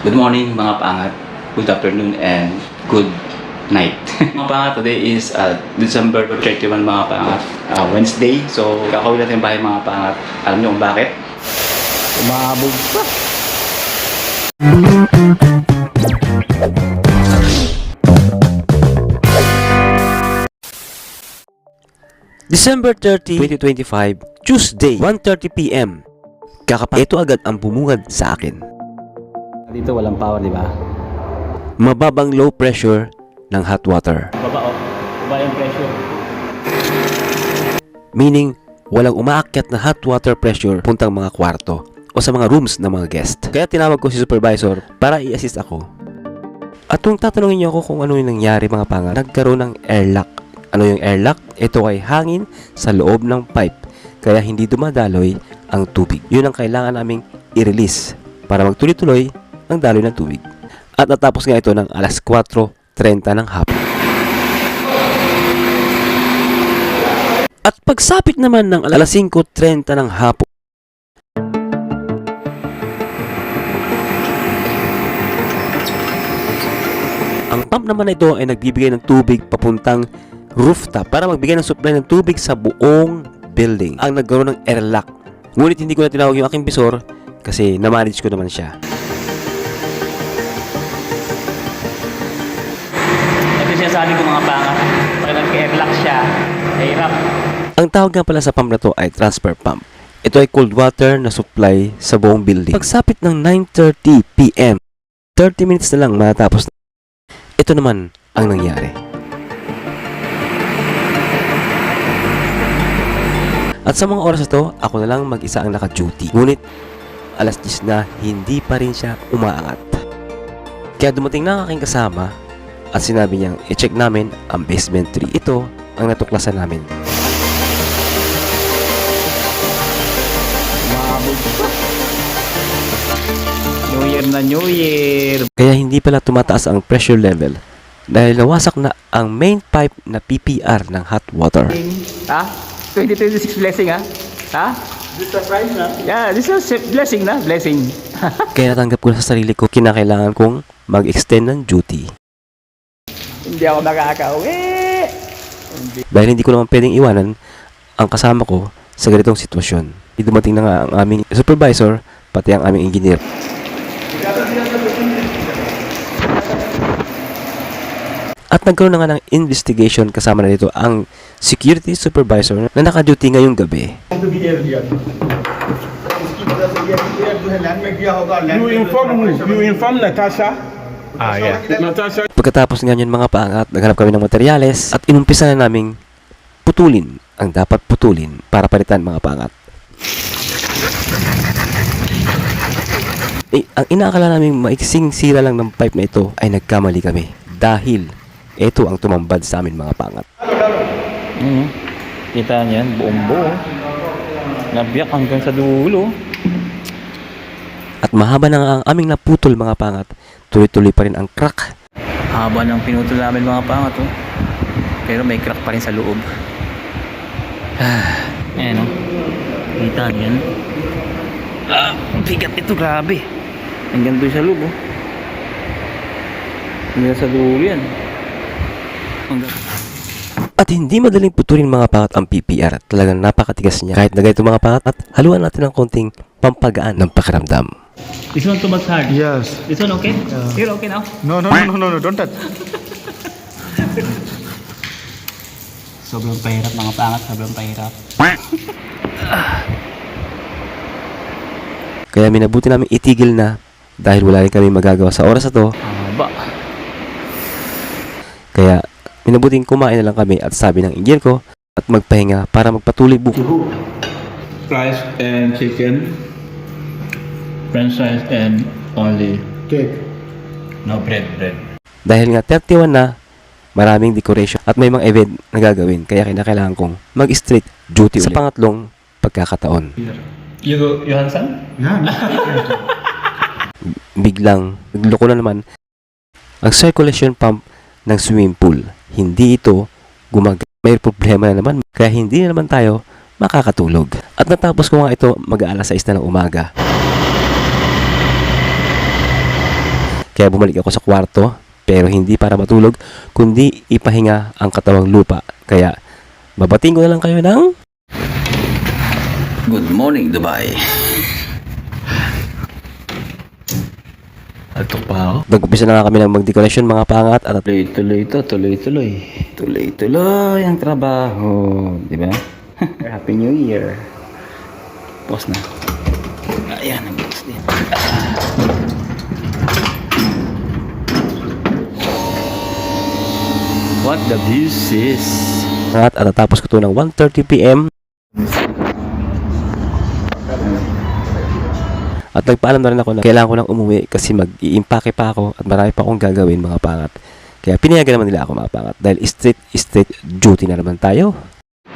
Good morning mga paangat, good afternoon and good night. Mga paangat, today is December 31 mga paangat, Wednesday. So kakawin natin bahay mga paangat. Alam niyo kung bakit? Umabog pa. December 30, 2025, Tuesday, 1:30 PM. Ito agad ang bumungad sa akin. Dito walang power, di ba? Mababang low pressure ng hot water. Baba yung pressure. Meaning, walang umaakyat na hot water pressure puntang mga kwarto o sa mga rooms ng mga guest. Kaya tinawag ko si supervisor para i-assist ako. At kung tatanungin niyo ako kung ano yung nangyari mga panga, nagkaroon ng airlock. Ano yung airlock? Ito ay hangin sa loob ng pipe, kaya hindi dumadaloy ang tubig. Yun ang kailangan naming i-release para magtuloy-tuloy ang daloy ng tubig. At natapos nga ito ng alas 4:30 ng hapon. At pagsapit naman ng alas 5:30 ng hapon, ang pump naman na ito ay nagbibigay ng tubig papuntang rooftop para magbigay ng supply ng tubig sa buong building. Ang nagkaroon ng airlock. Ngunit hindi ko na tinawag yung aking bisor kasi na-manage ko naman siya. Ito sinasabi ko mga paangat, pag nag-airlock siya, hirap. Ang tawag nga pala sa pump na to ay transfer pump. Ito ay cold water na supply sa buong building. Pagsapit ng 9:30 PM, 30 minutes na lang matapos na. Ito naman ang nangyari. At sa mga oras na to, ako na lang mag-isa ang naka-duty. Ngunit, alas 10 na, hindi pa rin siya umaangat. Kaya dumating na ang aking kasama at sinabi niyang i-check namin ang basement 3. Ito ang natuklasan namin. Umabog pa. New Year na New Year. Kaya hindi pala tumataas ang pressure level dahil nawasak na ang main pipe na PPR ng hot water. Ha? 2026 blessing ha? Ha? This surprise na? Yeah, this is blessing na, blessing. Kaya natanggap ko na sa sarili ko, kinakailangan kong mag-extend ng duty. Hindi ako makakauwi. Dahil hindi ko naman pwedeng iwanan ang kasama ko sa ganitong sitwasyon. Dumating na nga ang aming supervisor, pati ang aming engineer. At nagkaroon na nga ng investigation kasama na dito ang security supervisor na naka-duty ngayong gabi. You inform Natasha? Yeah. Natasha. Pagkatapos nga yun mga paangat, naghanap kami ng materyales at inumpisa na naming putulin ang dapat putulin para palitan mga paangat. Ang inaakala naming maiksing sira lang ng pipe na ito ay nagkamali kami dahil ito ang tumambad sa amin mga pangat. Kita niyan, buong buo. Nabiyak hanggang sa dulo. At mahaba na nga ang aming naputol mga pangat, tuloy-tuloy pa rin ang crack. Haba ng pinutol namin mga pangat oh. Pero may crack pa rin sa loob. Ayan oh. Kita niyan. Ang bigat ito, grabe. Hanggang doon sa loob oh. Hanggang sa dulo yan. At hindi madaling putulin mga pangat ang PPR. Talagang napakatigas niya. Kahit na ganito mga pangat at haluan natin ng konting pampagaan ng pakiramdam. This one too much hard. Yes. This one okay? You're okay now? No, don't touch. Sobrang pahirap mga pangat, sobrang pahirap. Kaya minabuti namin itigil na dahil wala rin kami magagawa sa oras na to. Haba. Kaya minabuting kumain na lang kami at sabi ng engineer ko at magpahinga para magpatuloy bukas. Rice and chicken. French fries and only Cake. no bread. Dahil nga 31 na, maraming decoration at may mga event na gagawin kaya kinakailangan kong mag-straight duty sa pangatlong pagkakataon. You Hansan? Yeah. Biglang nagloko na naman ang circulation pump ng swimming pool. Hindi ito gumagana. May problema na naman kaya hindi na naman tayo makakatulog. At natapos ko nga ito mag-aalas 6 na ng umaga. Kaya bumalik ako sa kwarto, pero hindi para matulog, kundi ipahinga ang katawang lupa. Kaya babating ko na lang kayo ng Good morning, Dubai. Altok pa ako. nag-umpisa na nga kami ng mag-decoration mga pangat at Tuloy-tuloy ito, tuloy-tuloy. Tuloy-tuloy ang trabaho. Di ba? Happy New Year. Pause na. Ayan, nag-pause din. What the views is? at natapos ko to ng 1:30 PM. At nagpaalam na rin ako na kailangan ko nang umuwi kasi mag-iimpake pa ako at marami pa akong gagawin mga pangat. Kaya pinayagan naman nila ako mga pangat dahil straight duty na naman tayo.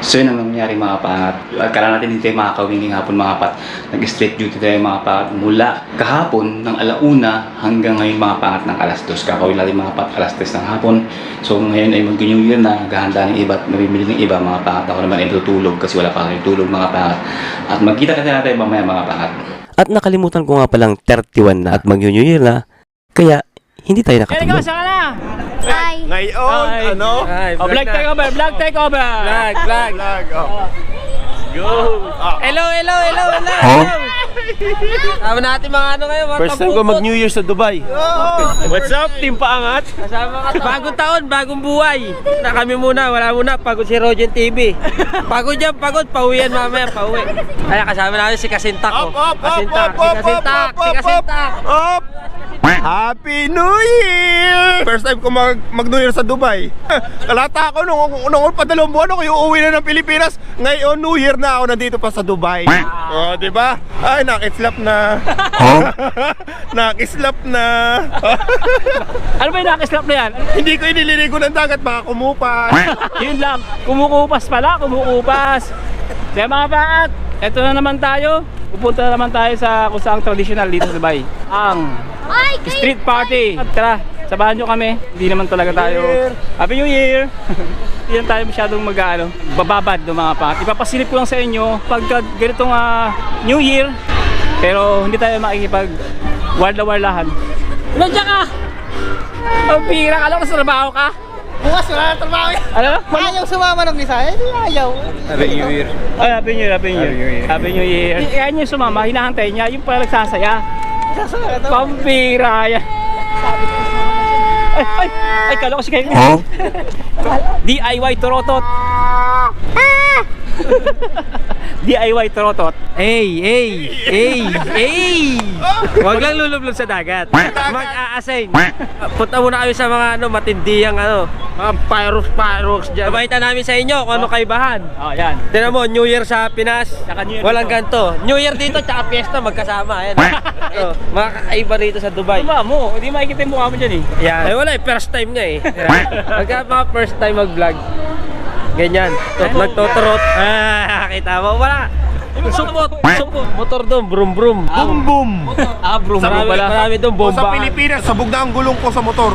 So yun ang nangyari mga pangat. Kailangan natin dito yung mga kawinging hapon mga pat. Nag-straight duty tayo mga pangat mula kahapon ng 1:00 hanggang ngayon mga pangat ng 2:00. Kakawin natin mga pat 3:00 ng hapon. So ngayon ay mag-New Year na, naghahanda ng iba at namimili ng iba mga pangat. Ako naman ay tutulog kasi wala pa kayo tulog mga pangat. At magkita kasi natin mamaya mga pangat. At nakalimutan ko nga palang 31 na at mag-New Year na. Kaya hindi tayo nakatulog. Hi. Ngayon, ano? Vlog takeover, vlog takeover. Vlog. Oh. Go. Hello. Kasama natin mga ano ngayon, mga First time ko mag-New Year sa Dubai. What's up, Team Paangat? Kasama ka. Bagong taon, bagong buhay. Na kami muna, wala muna. Pagod si Rogen TV. Pagod yan, pagod. Pauwian mamaya, pauwi. Kaya kasama natin si Kasintak. Si Kasintak. Up! Happy New Year! First time ko mag-New Year sa Dubai. Kalata ako nung padalawang buwan ako yung uwi na ng Pilipinas. Ngayon New Year na ako nandito pa sa Dubai. Oh, di ba? Ay, nakislap na. Nakislap na. Ano ba yung nakislap na yan? Hindi ko inililigo ng dagat, baka kumupas. Yun lang. Kumukupas pala, kumukupas. Kaya mga paat, eto na naman tayo. Pupunta na naman tayo sa kung saan traditional dito sa Dubai. Ang street party. At tara, sabahan nyo kami. Hindi naman talaga tayo. Happy New Year! Hindi lang tayo masyadong bababad ng mga paat. Ipapasilip ko lang sa inyo pagka ganitong New Year. Pero hindi tayo makikipag warla-warlahan. Nandiyan ka! Ang pira ka lang, nasa trabaho ka? Bukas wala na trabaho yan. Ano? Ayaw sumama ng Bisaya, hindi ayaw. Happy New Year. Ay, Happy New Year, Happy New Year. Happy New Year. Kaya niyo sumama, hinahantay niya, yung pala nagsasaya. Pampira yan. Ay, kala ko si Kevin. DIY Torotot. DIY Torotot. Hey! Huwag lang lulublog sa dagat. Mag-a-assign. Punta muna kami sa mga matindiyang mga fireworks dyan. Pabahita namin sa inyo kung ano kaibahan. Yan. Tinan mo, New Year sa Pinas, walang ganito. New Year dito, tsaka fiesta magkasama. Ayan. Mga kakaiba rito sa Dubai. Diba mo? Hindi makikita yung mukha mo dyan eh. Yan. Ay wala eh, first time nga eh. Pagka mga first time mag-vlog, ganyan. Nagtotorot. Kita mo, wala. Sumpot. Motor doon, brum. Boom boom! Brum. Marami doon, bomba. Sa Pilipinas, sabog na ang gulong ko sa motor.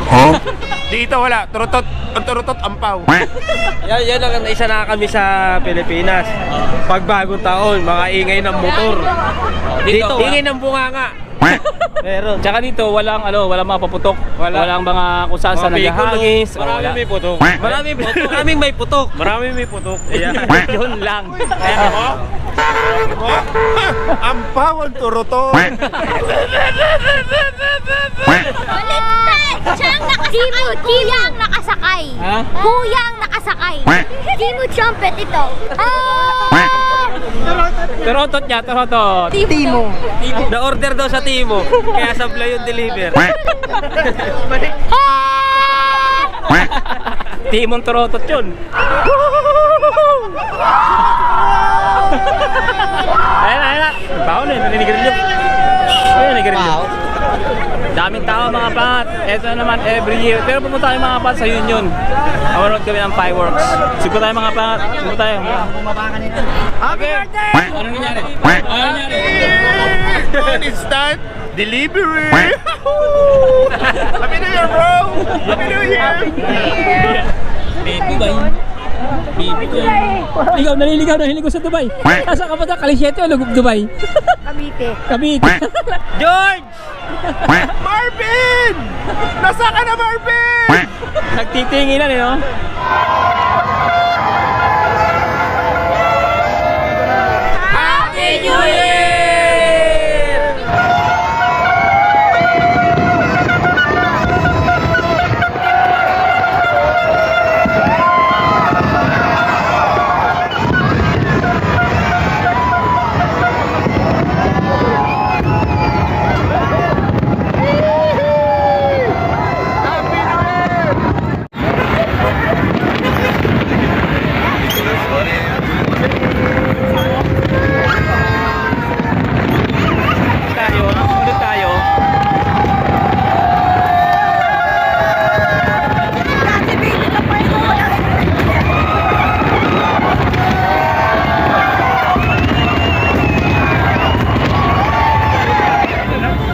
Dito wala, turutot ampaw. Yan ang isa na kami sa Pilipinas. Pag bagong taon, mga ingay ng motor. Dito ingay ng bunganga. Meron. Tsaka dito walang mga paputok. Walang mga kung saan sa naghahangis. Maraming may putok. Maraming may putok. Maraming may putok. Yun lang. Ampaw ang turutot. Baliktad! Siyang nakasakay! Kuyang nakasakay! Ha? Kuyang nakasakay! Di mo trumpet ito! Torotot niya, torotot. Timo! Na-order daw sa Timo. Kaya sablay yung deliver. Timon torotot yun. Ayun. Baon eh, narinig rin yun. Daming tao mga pat. Ito naman every year. Pero pumunta tayo mga pat sa Union. Manonood kami ng fireworks. Siguro tayo mga pat. Siguro tayo. Happy birthday! Anong nangyari? Instant delivery. Happy New Year, bro! Happy New Year! Baby ba yun? Baby ko yun. Ikaw, naliligaw sa Dubai. Asa ka ba ta? Kalisyete o Lugub Dubai? Cavite. Cavite. George! Marvin! Nasa ka na, Marvin? Nagtitinginan no? Happy New Year!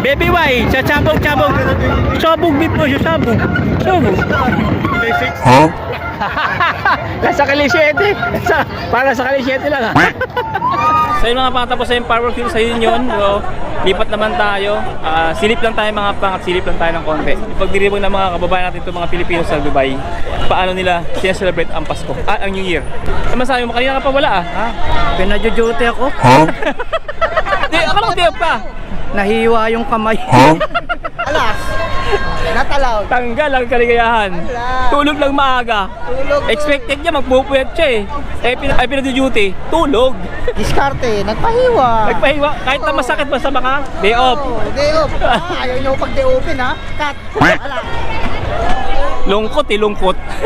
Baby Wai, siya sabog. Sabog beef mo siya, sabog. Huh? Nasa kalisyete. Para sa kalisyete lang So yun mga patapos sa yung fireworks dito sa Union. So, lipat naman tayo. Silip lang tayo mga pangat, silip lang tayo ng konti. Pagdiribong ng mga kababayan natin itong mga Pilipino sa Dubai, paano nila sineselebrate ang Pasko, ang New Year. Ano masabi mo, kanina ka pa wala ha? Pinadyo-duty ako. Huh? Di, akala ko di pa. Nahiwa yung kamay. Huh? Alas. Not allowed. Tanggal ang kaligayahan. Wala. Tulog lang maaga. Tulog. Expected niya magpupuyat siya ay pinag-duty, tulog. Diskarte. Nagpahiwa. Nagpahiwa, kahit na masakit basta baka day off. Day off. Ayaw nyo pag day open ha. Cut. Wala. Lungkot. Ano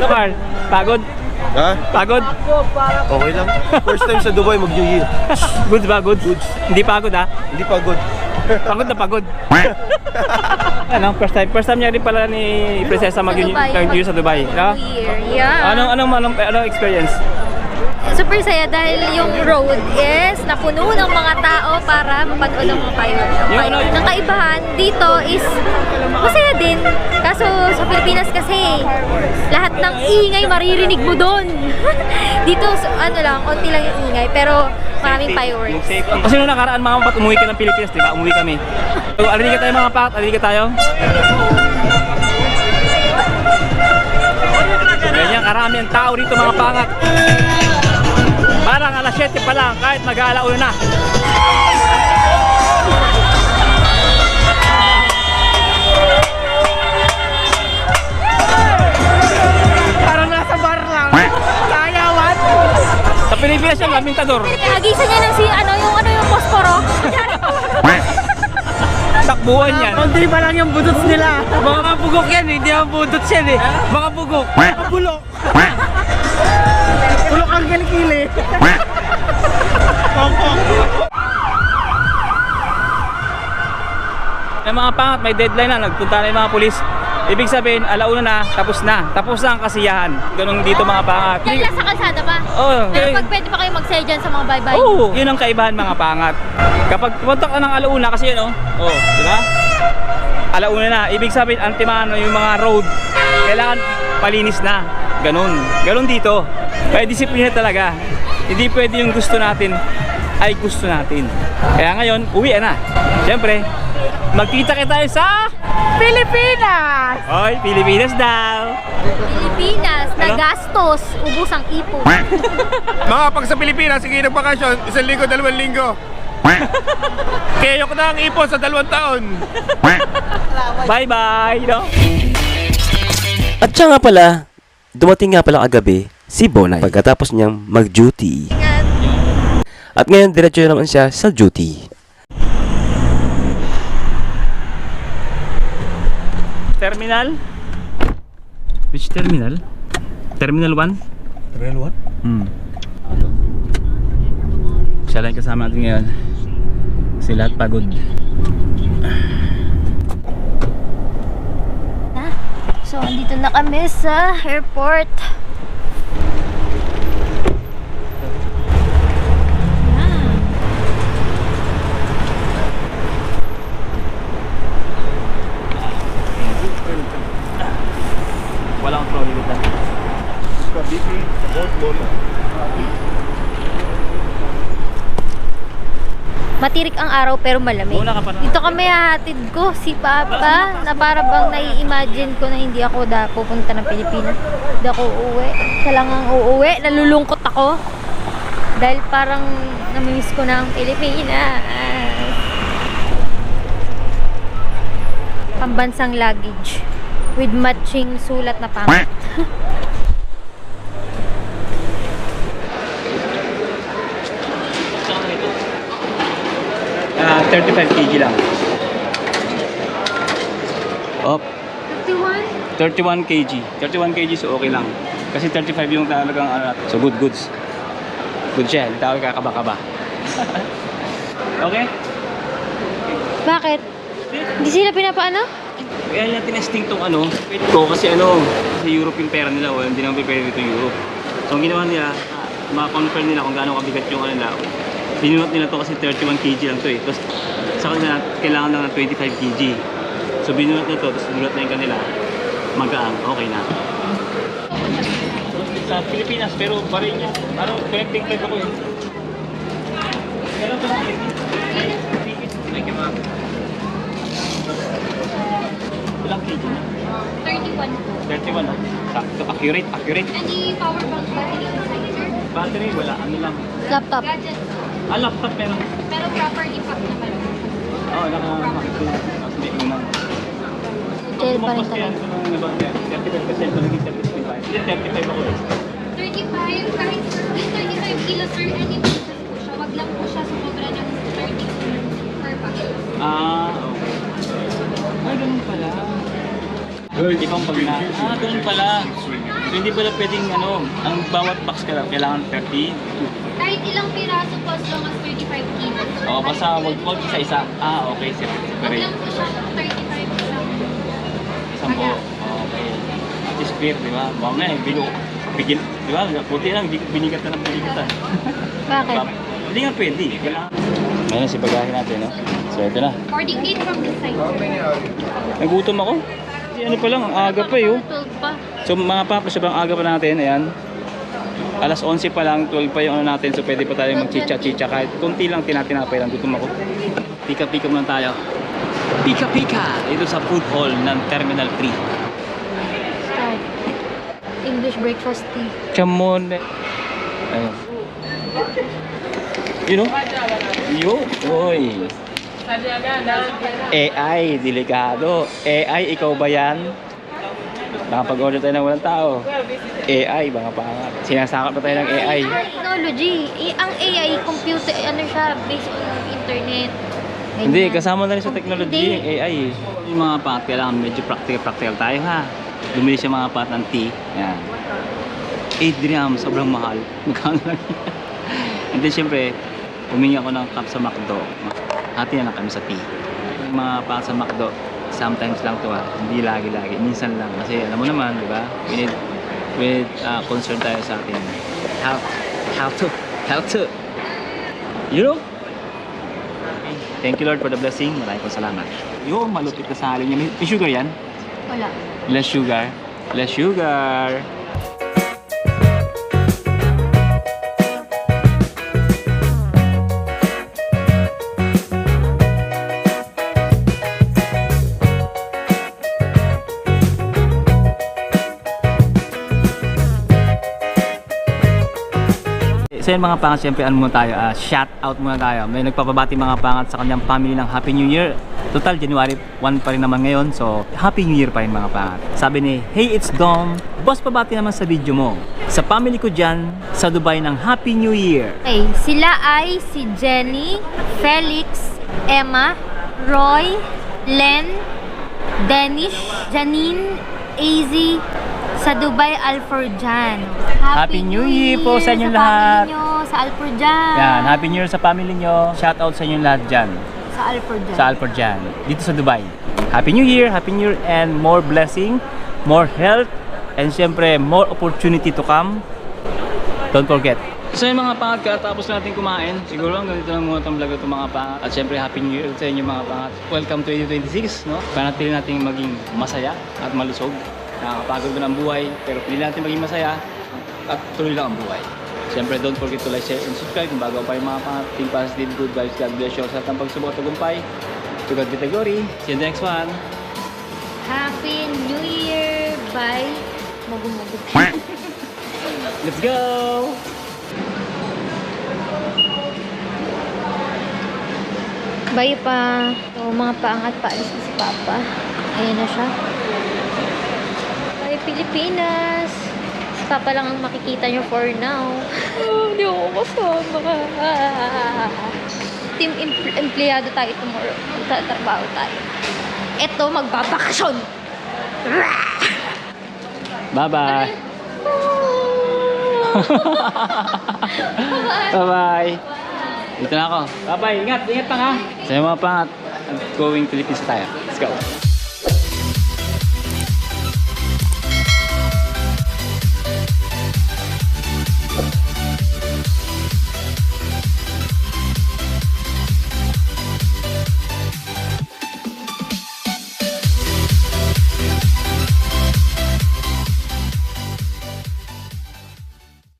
Carl? Pagod? Ha? Pagod? Okay lang. First time sa Dubai mag-New Year. Goods ba? Goods? Hindi pagod ha? Hindi pagod. Pagod na pagod. Ano? First time niya rin pala ni Prinsesa mag-New Year sa Dubai. No? Yeah. Anong experience? Super saya dahil yung road is napuno ng mga tao para mapanood ng mga fireworks. Ang kaibahan dito is masaya din. Kaso sa Pilipinas kasi lahat ng ingay maririnig mo doon. Dito ano lang, konti lang yung ingay pero maraming fireworks. Kasi nung nakaraan mga kapat, umuwi ka ng Pilipinas, di ba? Umuwi kami. So, alinig ka tayo mga kapat, alinig ka tayo. Ganyan karami ang tao dito mga pangat. Parang alas 7 pa lang kahit mag-aalauna na. Parang nasa bar lang. Sayawan. Sa Pilipinas yung amintador. Agisa niya ng yung posporo. Takbuhan yan. Hindi pa lang yung budots nila. Mga bugok yan, hindi ang budots yan eh. Mga bugok. Bulok. Bulok ang kilikili. Yung mga pangat, may deadline na, nagpunta na yung mga pulis. Ibig sabihin, alauna na, tapos na ang kasiyahan. Ganun dito mga pangat. Kaya sa kalsada pa. Oo. Pero pag pwede pa kayo mag-say dyan sa mga bye-bye. Oo, yun ang kaibahan mga pangat. Kapag pumunta ka ng alauna, kasi yun di ba? Alauna na, ibig sabihin, antimano yung mga road. Kailangan palinis na. Ganun dito. Kaya disiplina talaga. Hindi pwede yung gusto natin ay gusto natin. Kaya ngayon, uwi na. Siyempre, magkita tayo sa Pilipinas! Hoy, Pilipinas daw. Pilipinas, Ano? nagastos, ubus ang ipon. Mga pag sa Pilipinas, sige nagbakasyon, 1 linggo, 2 linggo. Kaya ko na ang ipon sa 2 taon. Bye-bye, no? At siya nga pala, dumating nga pala kagabi si Bonay pagkatapos niyang mag-duty. At ngayon diretso naman siya sa duty. Terminal? Which terminal? Terminal 1? Terminal 1? Siya lang yung kasama natin ngayon. Kasi lahat pagod. So, andito na kami sa airport. Walang trolley dito. Matirik ang araw pero malamig. Dito kami hahatid ko si Papa na para bang nai-imagine ko na hindi ako pupunta ng Pilipinas. Hindi ako uuwi. Siya lang ang uuwi. Nalulungkot ako. Dahil parang namimiss ko na ang Pilipinas. Pambansang luggage with matching sulat na pangit. 35 kg lang. Op, 31 kg. 31 kg so okay lang. Kasi 35 yung talagang ano. So goods. Good siya, hindi tayo kakaba-kaba. Okay? Bakit? Hindi sila pinapaano? Kaya nila tinesting tong ano, wait ko kasi ano, sa Europe yung pera nila, wala, hindi naman pwede dito yung Europe. So ang ginawa nila, ma-confirm nila kung gaano kabigat yung ano nila. Binunot nila to kasi 31 kg lang to eh. Tapos sa kanila, kailangan lang ng 25 kg. So binunot na to, tapos binunot na yung kanila, magaan, okay na. Sa Pilipinas, pero pa rin yung, ano, connecting flight ako eh. Meron to lang. Thank you, ma'am. Ilang kg na? 31 po. 31 na. Sakto, accurate. Any power bank battery inside, sir? Battery, wala. Ano lang. Laptop. Ah, laptop meron. Pero properly pack naman. Oo, naka-makit ko. Tapos may unang. Gel pa rin talaga. 35% pa naging 75. Hindi, 35 ako eh. 35, kahit 35 kilos sir, any pieces po siya. Wag lang po siya sumobra ng 30 per pack. Ah, okay. Ah, ganun pala. Ibang pag na. Ah, ganun pala. So, hindi pala pwedeng ano, ang bawat box kailangan 30. Kahit ilang piraso po as long as 35 kilos. Oo, basta wag isa-isa. Ah, okay. Wag Separate. lang po siya 35 isang. Isang po. Okay. At least clear, di ba? Bawang na eh, bigil, di ba? Puti lang, binigat na ng binigatan. Bakit? Hindi nga pwede. Kailangan. Ngayon si bagahe natin, no? So, ito na. Boarding gate from this side. Nagutom ako. Kasi ano pa lang, ang aga pa eh, oh. 12 pa. So, mga papa, sobrang aga pa natin, ayan. Alas 11 pa lang, 12 pa yung ano natin, so pwede pa tayo mag-chicha-chicha kahit konti lang tinatinapay lang, gutom ako. Pika-pika muna tayo. Pika-pika! Ito sa food hall ng Terminal 3. Start. English breakfast tea. Chamon. Ayun. You know? Yo, oy. AI, delikado. AI, ikaw ba yan? Baka pag-order tayo ng walang tao. AI, baka pangat. Sinasakap na tayo ng AI. Technology. Ang AI, computer, ano siya, based on internet. Ganyan. Hindi, kasama na rin sa technology Hindi. yung AI eh. Yung mga pat, kailangan medyo practical tayo ha. Bumili siya mga pat ng tea. Yan. 8 dirham, sobrang mahal. Magkano lang yan. And then syempre, humingi ako ng cup sa McDo. Hati na lang kami sa tea. Yung mga pat sa McDo, sometimes lang to ha. Hindi lagi-lagi. Minsan lang. Kasi alam mo naman, di ba? We need concern tayo sa ating health to. You know? Thank you Lord for the blessing. Maraming po salamat. Yung malupit na sa halin niya. May sugar yan? Wala. Less sugar. Less sugar. So yun mga pangat, syempre ano muna tayo, shout out muna tayo. May nagpapabati mga pangat sa kanyang family ng Happy New Year. Total, January 1 pa rin naman ngayon, so Happy New Year pa rin mga pangat. Sabi ni, hey it's Dom, boss pabati naman sa video mo. Sa family ko dyan, sa Dubai ng Happy New Year. Okay, sila ay si Jenny, Felix, Emma, Roy, Len, Danish, Janine, AZ, sa Dubai, Alforjan. Happy New Year po sa inyong lahat. Sa family nyo, sa Alforjan. Yan, Happy New Year sa family nyo. Shout out sa inyong lahat dyan. Sa Alforjan. Sa Alforjan, dito sa Dubai. Happy New Year and more blessing, more health, and syempre more opportunity to come. Don't forget. So yung mga pangat, katapos natin kumain, siguro ang ganito lang muna itong vlog ito mga pangat. At syempre Happy New Year sa inyo mga pangat. Welcome to 2026, no? Panatili natin maging masaya at malusog. Nakakapagod ba ng buhay, pero pili natin maging masaya at tuloy lang ang buhay. Siyempre, don't forget to like, share, and subscribe kung bago pa yung mga pangat. Team Positive, good vibes, God bless you. Sa atang pagsubok at tagumpay. To God be the glory. See you in the next one. Happy New Year! Bye! Magumugod. Let's go! Bye pa. So, mga paangat paalis na si Papa. Ayan na siya. Bye, Pilipinas! Si Papa lang ang makikita nyo for now. Hindi ako kasama. Team empleyado tayo tomorrow. Magtatrabaho tayo. Eto, magbabakasyon! Bye-bye! Bye-bye! Dito na ako. Bye-bye! Ingat! Ingat pa nga! Sa mga pangat. Going Philippines tayo. Let's go!